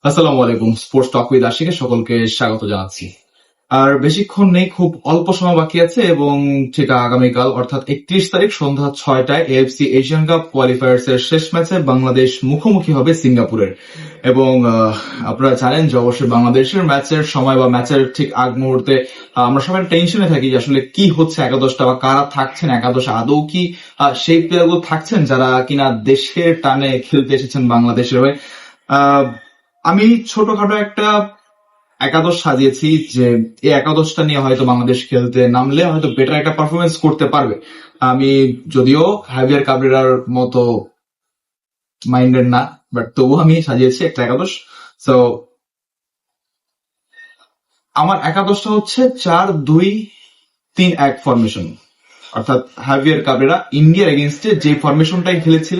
আসসালামু আলাইকুম। Sports talk with আশিকে সকলকে স্বাগত জানাচ্ছি। আর বেশিক্ষণ নেই, খুব অল্প সময় বাকি আছে এবং ঠিক আগামীকাল অর্থাৎ 31 তারিখ সন্ধ্যা 6টায় এএফসি এশিয়ান কাপ কোয়ালিফায়ার্স এর শেষ ম্যাচে বাংলাদেশ মুখোমুখি হবে সিঙ্গাপুরের। এবং আপনারা জানেন যে অবশ্যই বাংলাদেশের ম্যাচের সময় বা ম্যাচের ঠিক আগ মুহূর্তে আমরা সবাই টেনশনে থাকি যে আসলে কি হচ্ছে একাদশটা বা কারা থাকছেন একাদশে, আদৌ কি সেই প্লেয়ারগুলো থাকছেন যারা কিনা দেশের টানে খেলতে এসেছেন বাংলাদেশের হয়ে। আহ, আমি ছোটখাটো একটা একাদশ সাজিয়েছি যে এই একাদশটা নিয়ে হয়তো বাংলাদেশ খেলতে নামলে হয়তো বেটার একটা পারফরমেন্স করতে পারবে। আমি যদিও হাভিয়ার কাবরেরার মতো মাইন্ডেড না, বাট তবু আমি সাজিয়েছি একটা একাদশ। সো আমার একাদশটা হচ্ছে 4-2-3-1 ফরমেশন, অর্থাৎ হাভিয়ার কাবরেরা ইন্ডিয়ার এগেনস্টে যে ফরমেশনটাই খেলেছিল,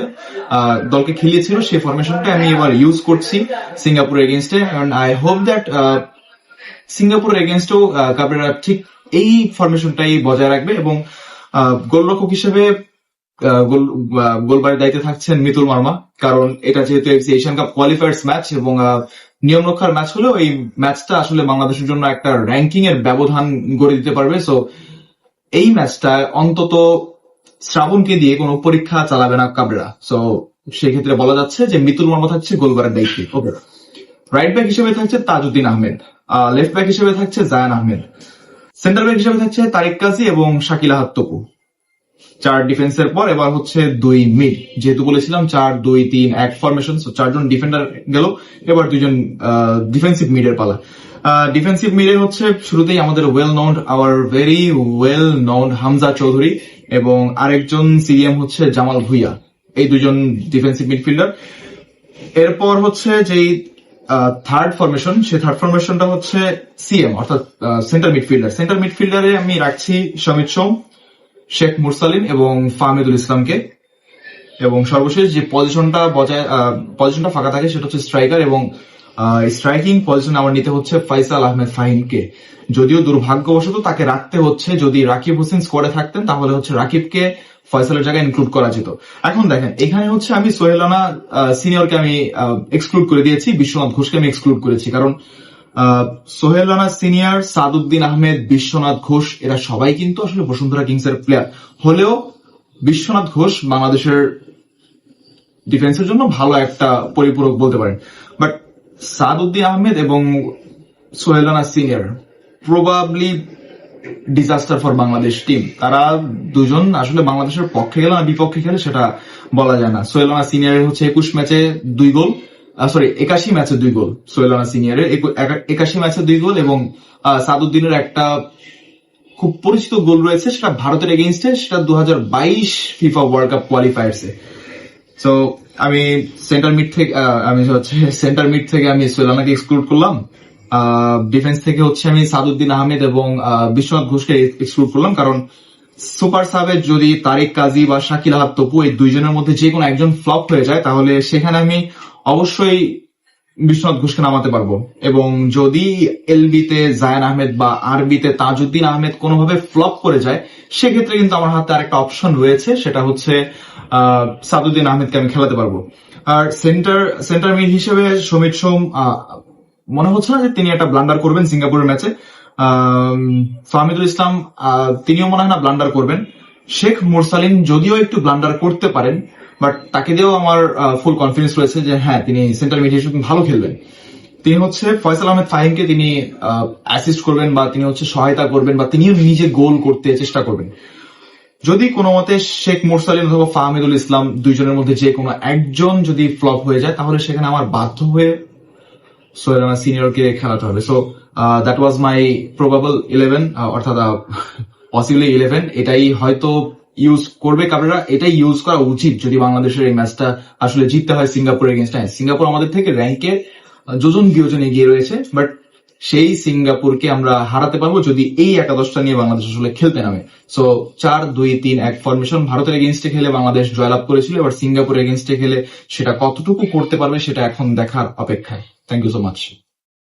দলকে খেলিয়েছিল, সেই ফরমেশনটাই আমি এবার ইউজ করছি সিঙ্গাপুরের এগেনস্টে। এন্ড আই হোপ দ্যাট সিঙ্গাপুরের এগেনস্টেও কাবরেরা ঠিক এই ফরমেশনটাই বজায় রাখবে এবং গোলরক্ষক হিসেবে গোলবারের দায়িত্বে থাকছেন মিতুল মার্মা। কারণ এটা যেহেতু এশিয়ান কাপ কোয়ালিফায়ার্স ম্যাচ এবং নিয়ম রক্ষার ম্যাচ হলেও এই ম্যাচটা আসলে বাংলাদেশের জন্য একটা র্যাঙ্কিং এর ব্যবধান গড়ে দিতে পারবে। সো এই ম্যাচটা অন্তত শ্রাবণকে দিয়ে কোনো পরীক্ষা চালাবে না কাবরেরা। সো সেক্ষেত্রে বলা যাচ্ছে যে মিতুল মার্মা থাকছে গোলবারের দায়িত্বে। ওকে, রাইট ব্যাক হিসেবে থাকছে তাজউদ্দিন আহমেদ, লেফট ব্যাক হিসেবে থাকছে জায়ান আহমেদ, সেন্টার ব্যাক হিসেবে থাকছে তারিক কাজী এবং শাকিল আহাদ তপু। 4 ডিফেন্সের পর এবার হচ্ছে 2 মিড, যেহেতু বলেছিলাম 4-2-3-1 ফরমেশন, সো 4জন ডিফেন্ডার গেল, এবার 2জন ডিফেন্সিভ মিডের পালা। ডিফেন্সিভ মিডে হচ্ছে শুরুতেই আমাদের very well known Hamza Chowdhury এবং আরেকজন সিএম হচ্ছে জামাল ভুইয়া, এই 2জন ডিফেন্সিভ মিডফিল্ডার। এরপর হচ্ছে যেই থার্ড ফরমেশন, সেই থার্ড ফরমেশনটা হচ্ছে সিএম অর্থাৎ সেন্টার মিডফিল্ডারে আমি রাখছি সমিত সোম, শেখ মুরসালিন এবং ফাহমিদুল ইসলামকে। এবং সর্বশেষ যে পজিশনটা ফাঁকা থাকে সেটা হচ্ছে স্ট্রাইকার এবং স্ট্রাইকিং পজিশন আমার নিতে হচ্ছে ফয়সাল আহমেদ ফাহিমকে। যদিও দুর্ভাগ্যবশত তাকে রাখতে হচ্ছে, যদি রাকিব হোসেন স্কোয়াডে থাকতেন তাহলে হচ্ছে রাকিবকে ফয়সালের জায়গায় ইনক্লুড করা যেত। এখন দেখেন, এখানে হচ্ছে আমি সোহেল রানা সিনিয়রকে আমি এক্সক্লুড করে দিয়েছি, বিশ্বনাথ ঘোষকে আমি এক্সক্লুড করেছি। কারণ সোহেল রানা সিনিয়র, সাদউদ্দিন আহমেদ, বিশ্বনাথ ঘোষ এরা সবাই কিন্তু আসলে বসুন্ধরা কিংস এর প্লেয়ার হলেও বিশ্বনাথ ঘোষ বাংলাদেশের ডিফেন্সের জন্য ভালো একটা পরিপূরক বলতে পারেন। বাট সাদউদ্দিন আহমেদ এবং Sohel Rana senior probably disaster for Bangladesh team. তারা দুজন আসলে বাংলাদেশের পক্ষে গেলে না বিপক্ষে খেলে সেটা বলা যায় না। সোহেল রানা সিনিয়রের হচ্ছে 21 ম্যাচে 2 গোল, 81 ম্যাচে 2 গোল। সোহেল রানা সিনিয়রের 81 ম্যাচে 2 গোল এবং সাদউদ্দিনের একটা খুব পরিচিত গোল রয়েছে, সেটা ভারতের এগেইনস্টে, সেটা 2022 ফিফা ওয়ার্ল্ড কাপ কোয়ালিফায়ার্সে। সো আমি সেন্টার মিড থেকে আমি সোহেল রানাকে এক্সক্লুড করলাম। ডিফেন্স থেকে হচ্ছে আমি সাদউদ্দিন আহমেদ এবং বিশ্বনাথ ঘোষকে এক্সক্লুড করলাম। কারণ সুপার সাবে যদি তারিক কাজী বা শাকিল আহাদ তপু এই 2জনের মধ্যে যে কোনো একজন ফ্লপ হয়ে যায় তাহলে সেখানে আমি অবশ্যই বিশ্বনাথ ঘোষকে নামাতে পারবো। এবং যদি এলবিতে জায়ান আহমেদ বা আরবিতে তাজউদ্দিন আহমেদ কোনোভাবে ফ্লপ করে যায়, সেক্ষেত্রে কিন্তু আমার হাতে আরেকটা অপশন রয়েছে, সেটা হচ্ছে সাদউদ্দিন আহমেদকে আমি খেলাতে পারবো। আর সেন্টার মিড হিসেবে সমিত সোম মনে হচ্ছে না যে তিনি একটা ব্লান্ডার করবেন সিঙ্গাপুরের ম্যাচে। ফাহমিদুল ইসলাম তিনিও মনে হয় না ব্লান্ডার করবেন। শেখ মুরসালিন যদিও একটু ব্লান্ডার করতে পারেন, বাট তাকে দিয়েও আমার ফুল কনফিডেন্স রয়েছে যে হ্যাঁ তিনি সেন্টার মিড হিসেবে ভালো খেলবেন। তিনি হচ্ছে ফয়সাল আহমেদ ফাহিমকে তিনি অ্যাসিস্ট করবেন বা তিনি হচ্ছে সহায়তা করবেন বা তিনিও নিজে গোল করতে চেষ্টা করবেন। যদি কোনো মতে শেখ মুরসালিন অথবা ফাহমিদুল ইসলাম 2জনের মধ্যে যে কোনো একজন যদি ফ্লপ হয়ে যায় তাহলে সেখানে আমার বাধ্য হয়ে সোহেল রানা সিনিয়রকে খেলাতে হবে। So that was my probable 11, অর্থাৎ পসিবলি 11। এটাই হয়তো ইউজ করবে কাবরেরা, এটাই ইউজ করা উচিত যদি বাংলাদেশের এই ম্যাচটা আসলে জিততে হয় সিঙ্গাপুরের এগেইনস্ট। সিঙ্গাপুর আমাদের থেকে র্যাঙ্কে যোজন বিয়োজন এগিয়ে রয়েছে, বাট সেই সিঙ্গাপুরকে আমরা হারাতে পারবো যদি এই একাদশটা নিয়ে বাংলাদেশ আসলে খেলতে নামে। So 4-2-3-1 formation. ভারতের এগেইনস্টে খেলে বাংলাদেশ জয়লাভ করেছিল, এবার সিঙ্গাপুরের এগেইনস্টে খেলে সেটা কতটুকু করতে পারবে সেটা এখন দেখার অপেক্ষায়। Thank you so much.